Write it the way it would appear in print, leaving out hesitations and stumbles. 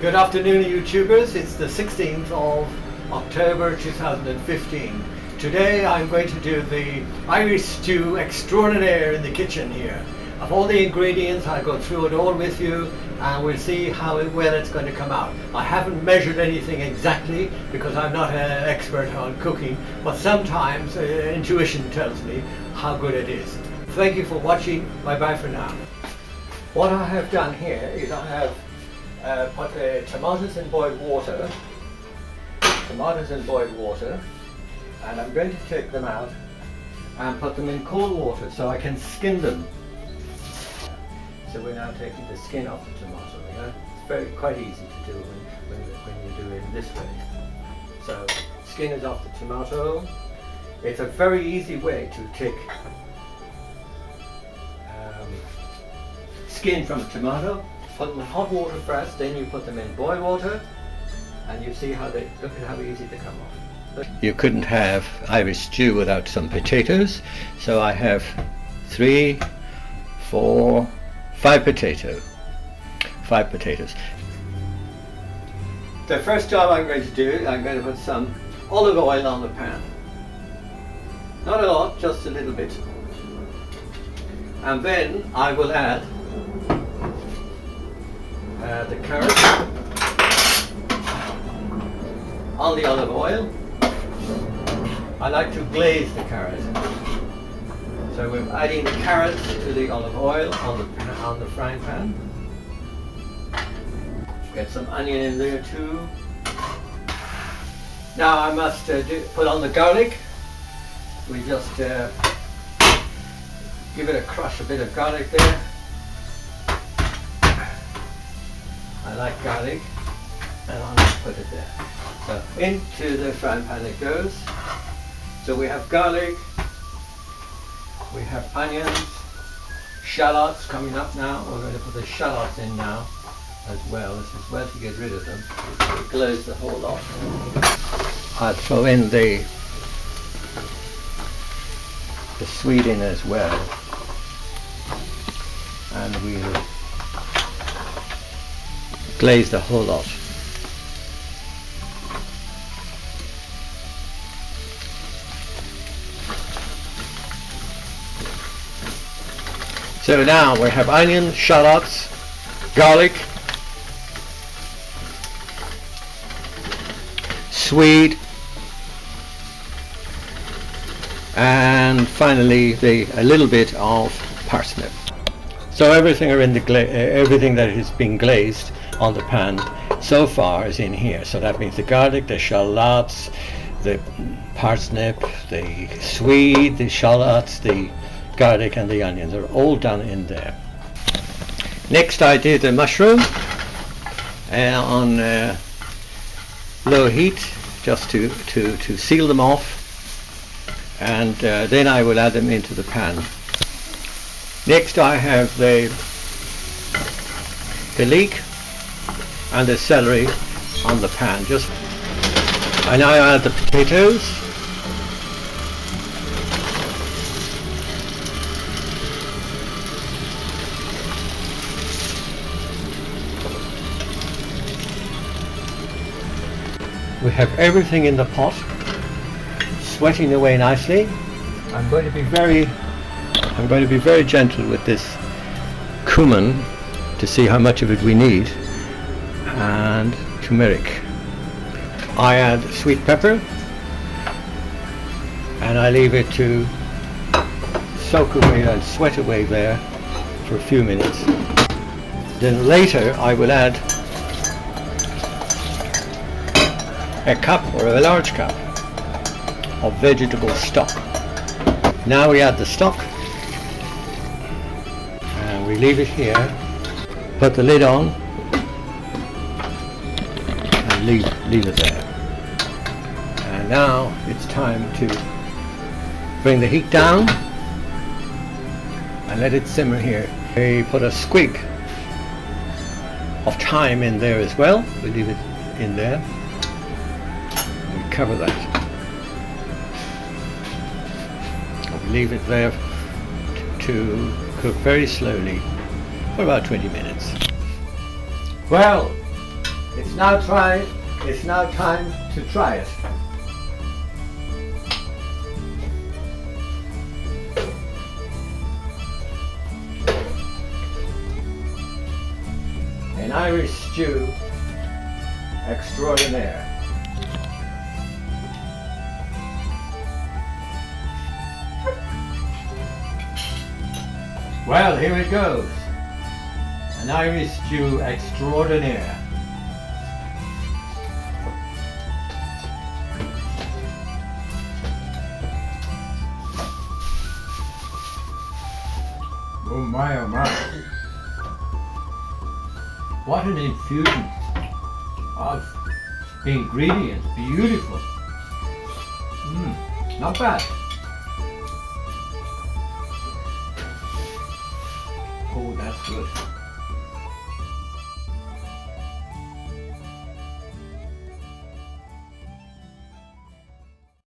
Good afternoon, YouTubers. It's the 16th of October 2015. Today I'm going to do the Irish stew extraordinaire in the kitchen here. Of all the ingredients, I'll go through it all with you and we'll see how well it's going to come out. I haven't measured anything exactly because I'm not an expert on cooking, but sometimes intuition tells me how good it is. Thank you for watching. Bye bye for now. What I have done here is I have put the tomatoes in boiled water, and I'm going to take them out and put them in cold water so I can skin them. So we're now taking the skin off the tomato. Yeah? It's quite easy to do when you do it this way. So skin is off the tomato. It's a very easy way to take skin from a tomato. Put them in hot water first, then you put them in boiled water, and you see how they look at how easy they come off. You couldn't have Irish stew without some potatoes, so I have 3, 4, 5 potatoes. The first job I'm going to do, I'm going to put some olive oil on the pan. Not a lot, just a little bit. And then I will add the carrot on the olive oil. I like to glaze the carrot. So we're adding the carrots to the olive oil on the frying pan. Get some onion in there too. Now I must put on the garlic. We just give it a crush, a bit of garlic there. I like garlic, and I'll just put it there. So into the frying pan it goes. So we have garlic, we have onions, shallots coming up now. We're going to put the shallots in now as well. This is well to get rid of them. It glows the whole lot. I'll throw in the Swede in as well, and we'll glaze the whole lot. So now we have onion, shallots, garlic, Swede, and finally a little bit of parsnip. So everything that has been glazed on the pan so far is in here. So that means the garlic, the shallots, the parsnip, the Swede, the shallots, the garlic and the onions are all done in there. Next I did the mushroom on low heat just to seal them off, and then I will add them into the pan. Next I have the leek and the celery on the pan. I now add the potatoes. We have everything in the pot, sweating away nicely. I'm going to be very gentle with this cumin to see how much of it we need, and turmeric. I add sweet pepper and I leave it to soak away and sweat away there for a few minutes. Then later I will add a cup or a large cup of vegetable stock. Now we add the stock and we leave it here, put the lid on and leave it there. And now it's time to bring the heat down and let it simmer here. We put a squig of thyme in there as well. We leave it in there. We cover that. We leave it there to cook very slowly for about 20 minutes. Well, It's now time to try it. An Irish stew extraordinaire. Well, here it goes. An Irish stew extraordinaire. Oh my, oh my. What an infusion of ingredients. Beautiful. Not bad. Oh, that's good.